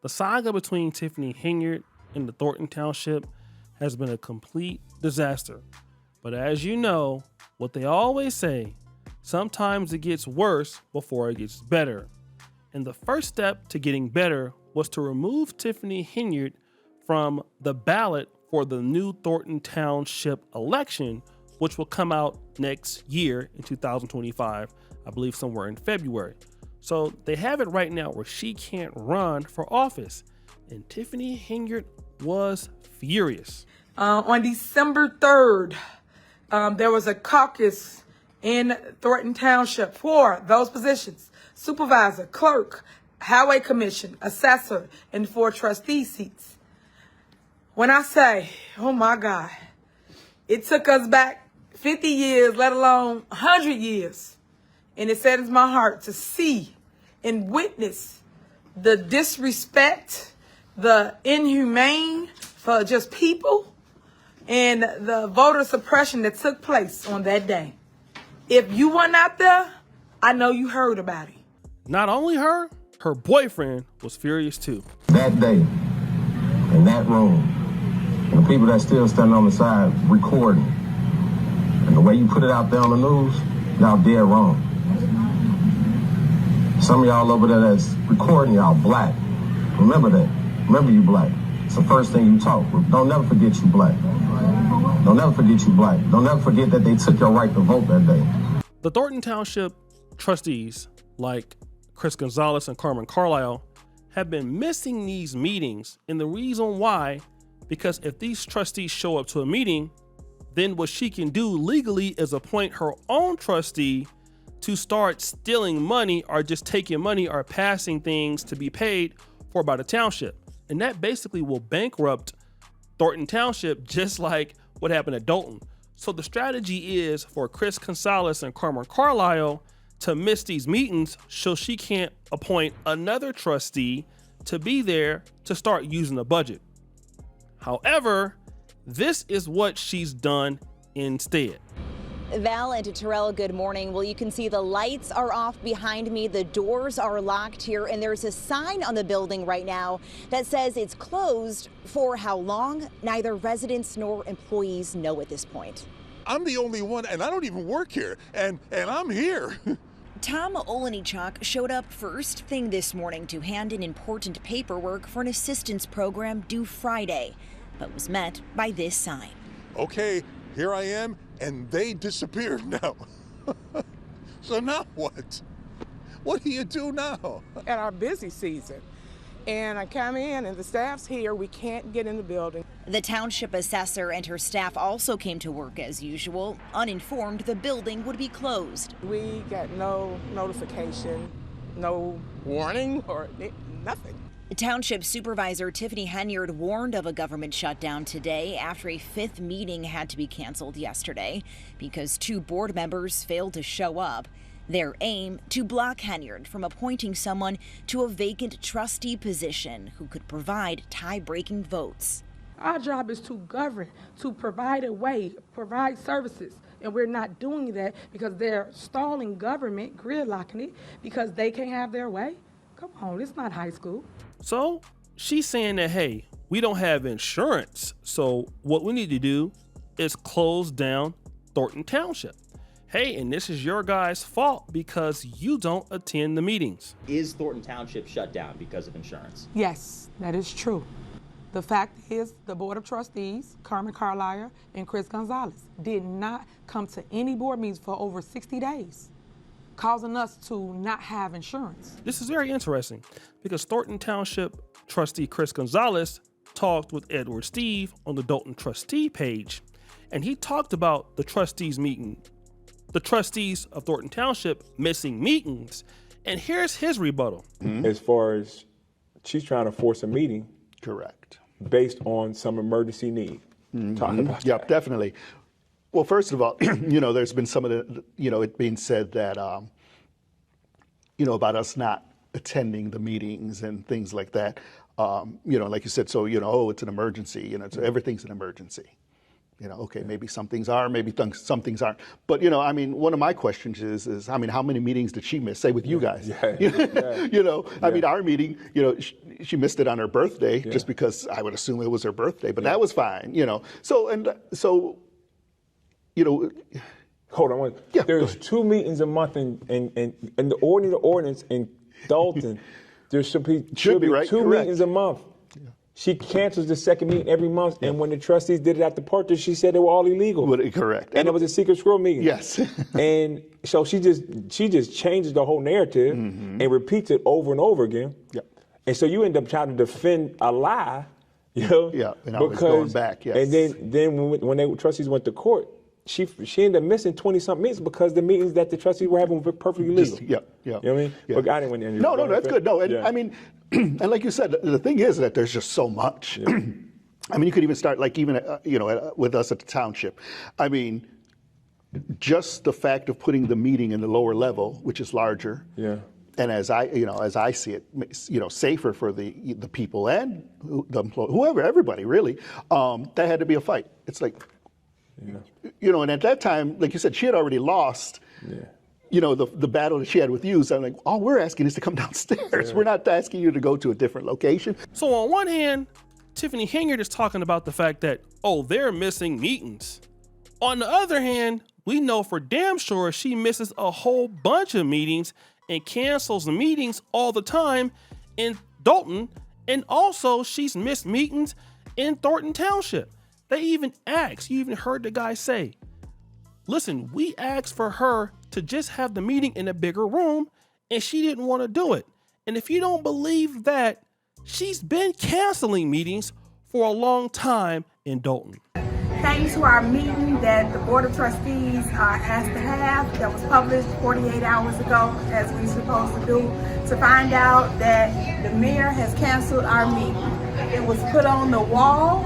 The saga between Tiffany Henyard and the Thornton Township has been a complete disaster. But as you know, what they always say, sometimes it gets worse before it gets better. And the first step to getting better was to remove Tiffany Henyard from the ballot for the new Thornton Township election, which will come out next year in 2025, I believe somewhere in February. So they have it right now where she can't run for office. And Tiffany Henyard was furious. On December 3rd, there was a caucus in Thornton Township for those positions: supervisor, clerk, highway commission, assessor, and 4 trustee seats. When I say, oh my God, it took us back 50 years, let alone 100 years. And it saddens my heart to see and witness the disrespect, the inhumane for just people, and the voter suppression that took place on that day. If you weren't out there, I know you heard about it. Not only her boyfriend was furious too. That day, in that room, and the people that still standing on the side recording, and the way you put it out there on the news, y'all dead wrong. Some of y'all over there that's recording, y'all black. Remember that. Remember you black. It's the first thing you taught. Don't never forget you black. Don't never forget you black. Don't never forget that they took your right to vote that day. The Thornton Township trustees, like Chris Gonzalez and Carmen Carlisle, have been missing these meetings. And the reason why, because if these trustees show up to a meeting, then what she can do legally is appoint her own trustee to start stealing money or just taking money or passing things to be paid for by the township. And that basically will bankrupt Thornton Township, just like what happened at Dalton. So the strategy is for Chris Gonzalez and Carmen Carlisle to miss these meetings so she can't appoint another trustee to be there to start using the budget. However, this is what she's done instead. Val and Terrell, good morning. Well, you can see the lights are off behind me. The doors are locked here, and there's a sign on the building right now that says it's closed. For how long? Neither residents nor employees know at this point. I'm the only one, and I don't even work here, and I'm here. Tom Olenichuk showed up first thing this morning to hand in important paperwork for an assistance program due Friday, but was met by this sign. Okay, here I am, and they disappeared now. So now what? What do you do now? At our busy season. And I come in and the staff's here, we can't get in the building. The township assessor and her staff also came to work as usual, uninformed the building would be closed. We got no notification, no warning or nothing. Township Supervisor Tiffany Henyard warned of a government shutdown today after a 5th meeting had to be canceled yesterday because 2 board members failed to show up. Their aim, to block Henyard from appointing someone to a vacant trustee position who could provide tie-breaking votes. Our job is to govern, to provide a way, provide services. And we're not doing that because they're stalling government, gridlocking it, because they can't have their way. Come on, it's not high school. So she's saying that, hey, we don't have insurance. So what we need to do is close down Thornton Township. Hey, and this is your guys' fault because you don't attend the meetings. Is Thornton Township shut down because of insurance? Yes, that is true. The fact is the Board of Trustees, Carmen Carlisle and Chris Gonzalez, did not come to any board meetings for over 60 days, causing us to not have insurance. This is very interesting because Thornton Township trustee Chris Gonzalez talked with Edward Steve on the Dalton trustee page, and he talked about the trustees meeting, the trustees of Thornton Township missing meetings. And here's his rebuttal. As far as she's trying to force a meeting. Correct. Based on some emergency need. Talk about Yep, that. definitely. Well, first of all, there's been some of the, it being said that, about us not attending the meetings and things like that. Like you said, so, it's an emergency, so everything's an emergency. Okay, maybe some things are, maybe some things aren't. But, I mean, one of my questions is, I mean, how many meetings did she miss, say, with you guys? I mean, our meeting, she missed it on her birthday just because I would assume it was her birthday, but that was fine, So, Hold on. There's 2 meetings a month in the ordinance in Dalton. There should be right? 2 Correct. meetings a month. She cancels the second meeting every month, and when the trustees did it at the park, she said they were all illegal. Correct. And it was a secret squirrel meeting. Yes. And so she just changes the whole narrative and repeats it over and over again. Yep. And so you end up trying to defend a lie, Yeah, and I was going back, yes. And then when the trustees went to court, she ended up missing 20-something meetings because the meetings that the trustees were having were perfectly legal. Yeah. You know what I mean? Yeah. But I didn't want to. No, that's good. No, and I mean, and like you said, the thing is that there's just so much. I mean, you could even start with us at the township. I mean, just the fact of putting the meeting in the lower level, which is larger. Yeah. And as I see it, safer for the people and the employee, whoever, everybody really. That had to be a fight. It's like, and at that time, like you said, she had already lost. Yeah. The battle that she had with you. So I'm like, all we're asking is to come downstairs. We're not asking you to go to a different location. So on one hand, Tiffany Henyard is talking about the fact that, they're missing meetings. On the other hand, we know for damn sure she misses a whole bunch of meetings and cancels the meetings all the time in Dalton. And also she's missed meetings in Thornton Township. They even asked, you even heard the guy say, listen, we asked for her to just have the meeting in a bigger room and she didn't want to do it. And if you don't believe that, she's been canceling meetings for a long time in Dalton. Came to our meeting that the Board of Trustees asked to have, that was published 48 hours ago, as we're supposed to do, to find out that the mayor has canceled our meeting. It was put on the wall,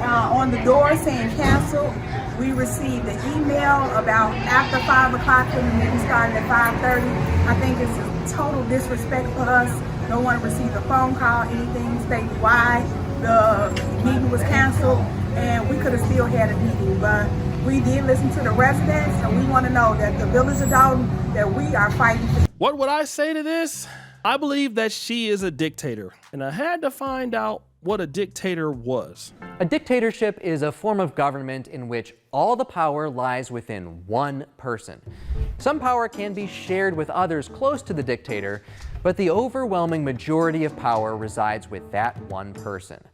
on the door saying cancel. We received the email about after 5 o'clock when the meeting started at 5:30. I think it's a total disrespect for us. No one received a phone call, anything stating why the meeting was canceled, and we could have still had a meeting. But we did listen to the residents, and we want to know that the village of Dalton, that we are fighting for. What would I say to this? I believe that she is a dictator, and I had to find out what a dictator was. A dictatorship is a form of government in which all the power lies within one person. Some power can be shared with others close to the dictator, but the overwhelming majority of power resides with that one person.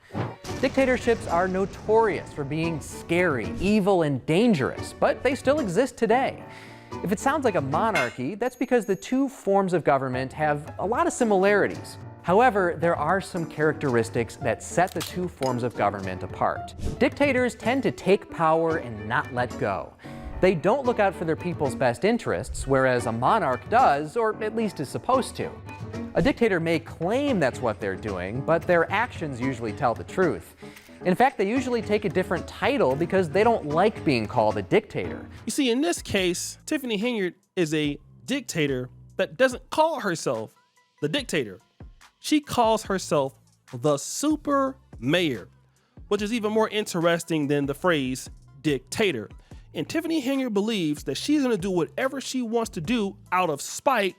Dictatorships are notorious for being scary, evil, and dangerous, but they still exist today. If it sounds like a monarchy, that's because the two forms of government have a lot of similarities. However, there are some characteristics that set the two forms of government apart. Dictators tend to take power and not let go. They don't look out for their people's best interests, whereas a monarch does, or at least is supposed to. A dictator may claim that's what they're doing, but their actions usually tell the truth. In fact, they usually take a different title because they don't like being called a dictator. You see, in this case, Tiffany Henyard is a dictator that doesn't call herself the dictator. She calls herself the super mayor, which is even more interesting than the phrase dictator. And Tiffany Henyard believes that she's going to do whatever she wants to do out of spite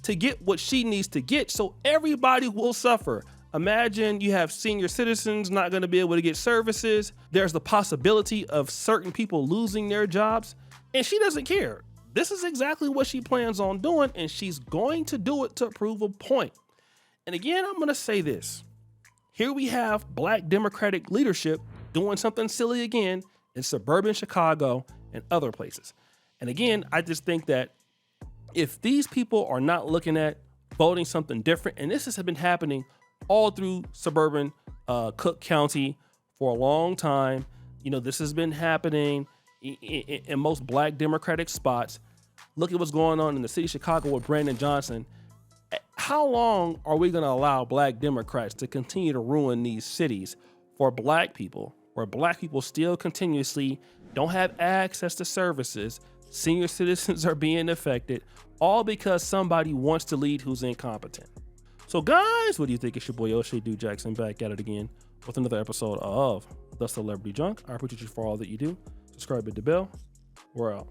to get what she needs to get, so everybody will suffer. Imagine you have senior citizens not going to be able to get services. There's the possibility of certain people losing their jobs, and she doesn't care. This is exactly what she plans on doing, and she's going to do it to prove a point. And again, I'm going to say this. Here we have Black Democratic leadership doing something silly again in suburban Chicago and other places. And again, I just think that if these people are not looking at voting something different, and this has been happening all through suburban Cook County for a long time, this has been happening in most Black Democratic spots. Look at what's going on in the city of Chicago with Brandon Johnson. How long are we going to allow Black Democrats to continue to ruin these cities for Black people, where Black people still continuously don't have access to services, senior citizens are being affected, all because somebody wants to lead who's incompetent? So guys, what do you think? It's your boy O'Shea Duke Jackson back at it again with another episode of The Celebrity Junk. I appreciate you for all that you do. Subscribe, hit the bell. We're out.